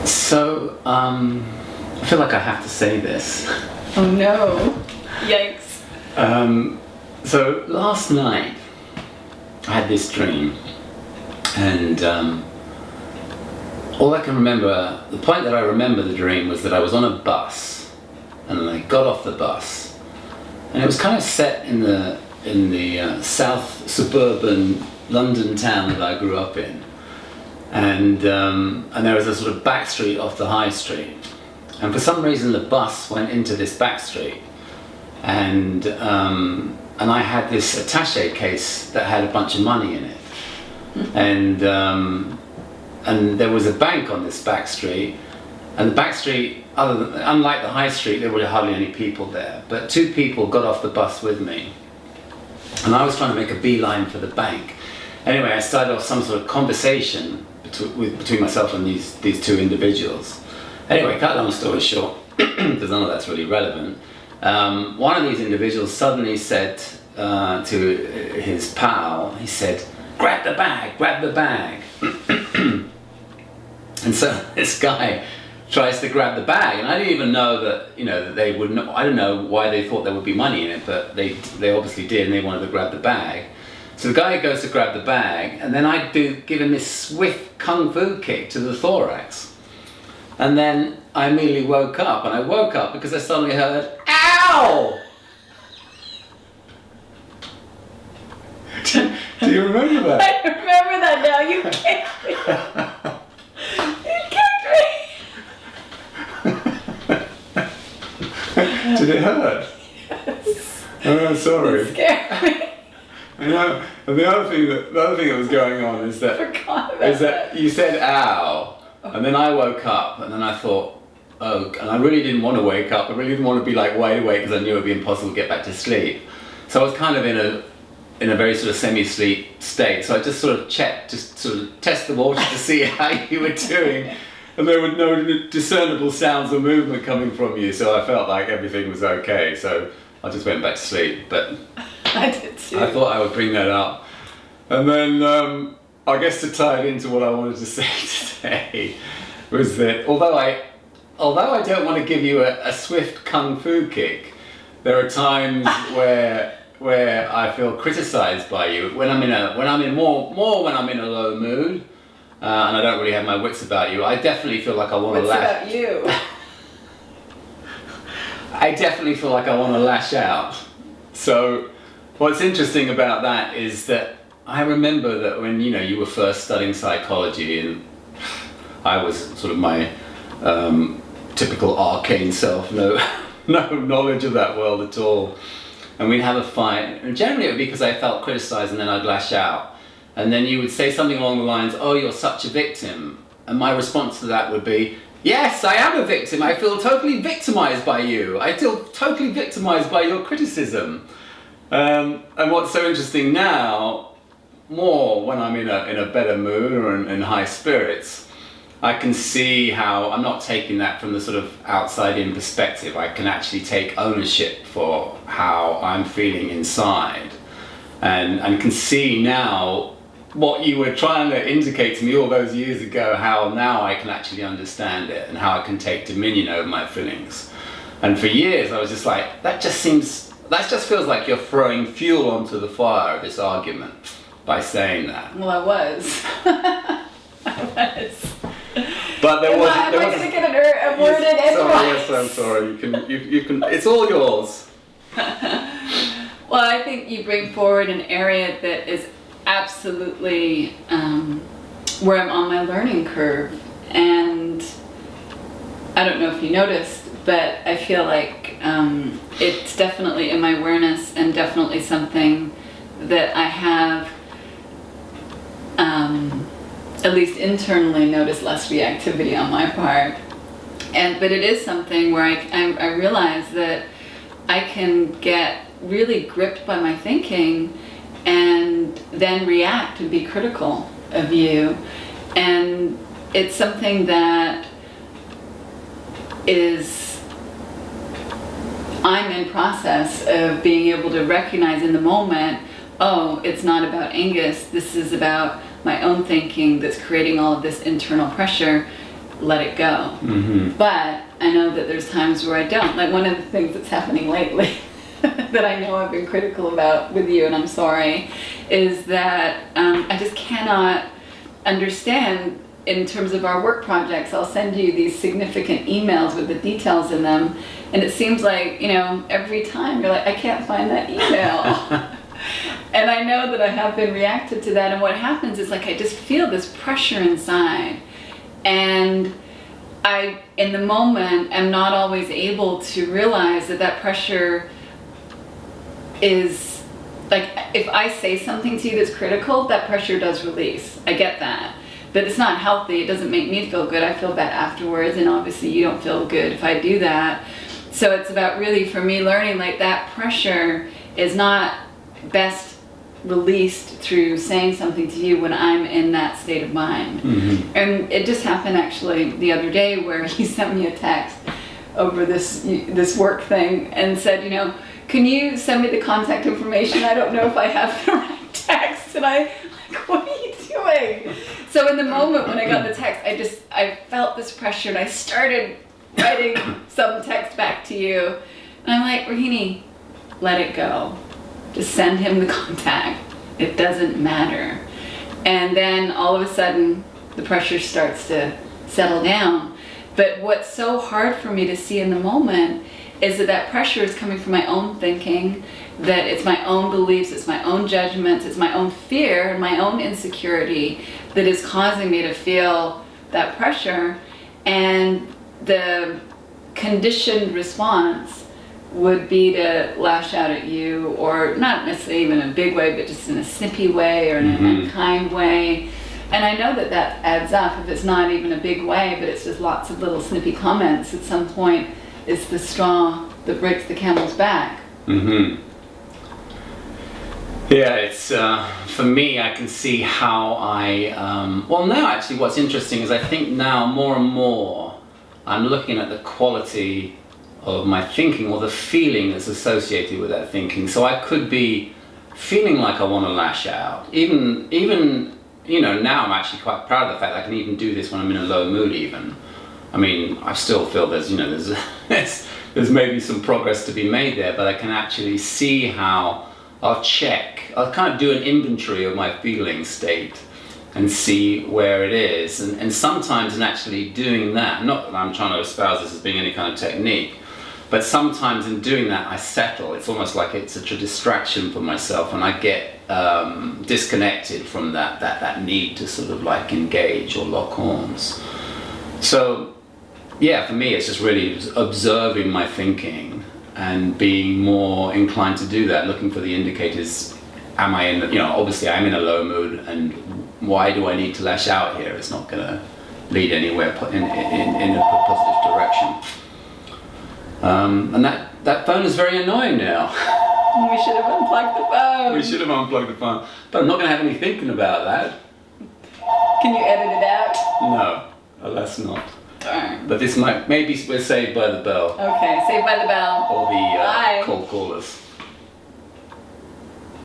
So, I feel like I have to say this. Oh no. Yikes. So last night I had this dream, and all I can remember, the point that I remember the dream was that I was on a bus, and I got off the bus, and it was kind of set in the south suburban London town that I grew up in, and there was a sort of back street off the high street, and for some reason the bus went into this back street, and I had this attaché case that had a bunch of money in it, and there was a bank on this back street, and the back street, unlike the high street, there were hardly any people there, but two people got off the bus with me, and I was trying to make a beeline for the bank. Anyway, I started off some sort of conversation between myself and these two individuals. Anyway, cut long story short, because none of that's really relevant, one of these individuals suddenly said to his pal, he said, grab the bag. And so this guy tries to grab the bag, and I didn't even know that, that they would not, I don't know why they thought there would be money in it, but they obviously did, and they wanted to grab the bag. So the guy goes to grab the bag, and then I give him this swift kung fu kick to the thorax. And then I immediately woke up, and I woke up because I suddenly heard, ow! Do you remember that? I remember that now. You kicked me. Did it hurt? Yes. Oh, sorry. It scared me. I know. And the other thing that was going on is that you said ow, and then I woke up, and then I thought, oh, and I really didn't want to wake up. I really didn't want to be like wide awake because I knew it would be impossible to get back to sleep. So I was kind of in a very sort of semi-sleep state. So I just sort of checked, just sort of test the water to see how you were doing. And there were no discernible sounds or movement coming from you, so I felt like everything was okay. So I just went back to sleep. But I did too. I thought I would bring that up. And then I guess to tie it into what I wanted to say today was that although I don't want to give you a swift kung fu kick, there are times where I feel criticized by you when I'm in a low mood. And I don't really have my wits about you. I definitely feel like I want to lash. Wits about you. I definitely feel like I want to lash out. So, what's interesting about that is that I remember that when you were first studying psychology, and I was sort of my typical arcane self, no knowledge of that world at all, and we'd have a fight. And generally, it would be because I felt criticized, and then I'd lash out. And then you would say something along the lines, oh, you're such a victim. And my response to that would be, yes, I am a victim. I feel totally victimized by you. I feel totally victimized by your criticism. And what's so interesting now, more when I'm in a better mood or in high spirits, I can see how I'm not taking that from the sort of outside-in perspective. I can actually take ownership for how I'm feeling inside. And can see now what you were trying to indicate to me all those years ago, how now I can actually understand it and how I can take dominion over my feelings. And for years I was just like, that just feels like you're throwing fuel onto the fire of this argument by saying that. Well, I was. But there was. Am I going to get a word in edgewise? Yes, I'm sorry. You can. It's all yours. Well, I think you bring forward an area that is absolutely where I'm on my learning curve, and I don't know if you noticed, but I feel like it's definitely in my awareness and definitely something that I have at least internally noticed less reactivity on my part, but it is something where I realize that I can get really gripped by my thinking and then react and be critical of you. And it's something that I'm in process of being able to recognize in the moment, oh, it's not about Angus, this is about my own thinking that's creating all of this internal pressure. let it go. Mm-hmm. But I know that there's times where I don't. Like one of the things that's happening lately that I know I've been critical about with you, and I'm sorry, is that I just cannot understand in terms of our work projects. I'll send you these significant emails with the details in them, and it seems like, you know, every time you're like, I can't find that email. And I know that I have been reactive to that, and what happens is like I just feel this pressure inside, and I, in the moment, am not always able to realize that that pressure is, like, if I say something to you that's critical, that pressure does release. I get that. But it's not healthy. It doesn't make me feel good. I feel bad afterwards, and obviously you don't feel good if I do that. So it's about really, for me, learning like that pressure is not best released through saying something to you when I'm in that state of mind. Mm-hmm. And it just happened actually the other day where he sent me a text over this work thing and said, you know, can you send me the contact information? I don't know if I have the right text. And I, like, what are you doing? So in the moment when I got the text, I felt this pressure, and I started writing some text back to you. And I'm like, Rohini, let it go. Just send him the contact. It doesn't matter. And then all of a sudden, the pressure starts to settle down. But what's so hard for me to see in the moment is that that pressure is coming from my own thinking, that it's my own beliefs, it's my own judgments, it's my own fear and my own insecurity that is causing me to feel that pressure. And the conditioned response would be to lash out at you, or not necessarily even in a big way, but just in a snippy way or in an unkind way. And I know that that adds up if it's not even a big way, but it's just lots of little snippy comments. At some point, it's the straw that breaks the camel's back. Mm-hmm. Yeah, it's for me, I can see how well, now actually what's interesting is I think now more and more I'm looking at the quality of my thinking, or the feeling that's associated with that thinking. So I could be feeling like I want to lash out. Even you know, now I'm actually quite proud of the fact that I can even do this when I'm in a low mood even. I mean, I still feel there's, you know, there's maybe some progress to be made there, but I can actually see how I'll kind of do an inventory of my feeling state and see where it is. And sometimes in actually doing that, not that I'm trying to espouse this as being any kind of technique, but sometimes in doing that, I settle. It's almost like it's a distraction for myself, and I get disconnected from that need to sort of like engage or lock horns. So, yeah, for me, it's just really observing my thinking and being more inclined to do that, looking for the indicators. Am I in, you know, obviously I'm in a low mood, and why do I need to lash out here? It's not going to lead anywhere in a positive direction. And that phone is very annoying now. We should have unplugged the phone. We should have unplugged the phone. But I'm not going to have any thinking about that. Can you edit it out? No, alas not. Darn. But this maybe we're saved by the bell. Okay, Saved by the Bell. Or the Bye. cold callers.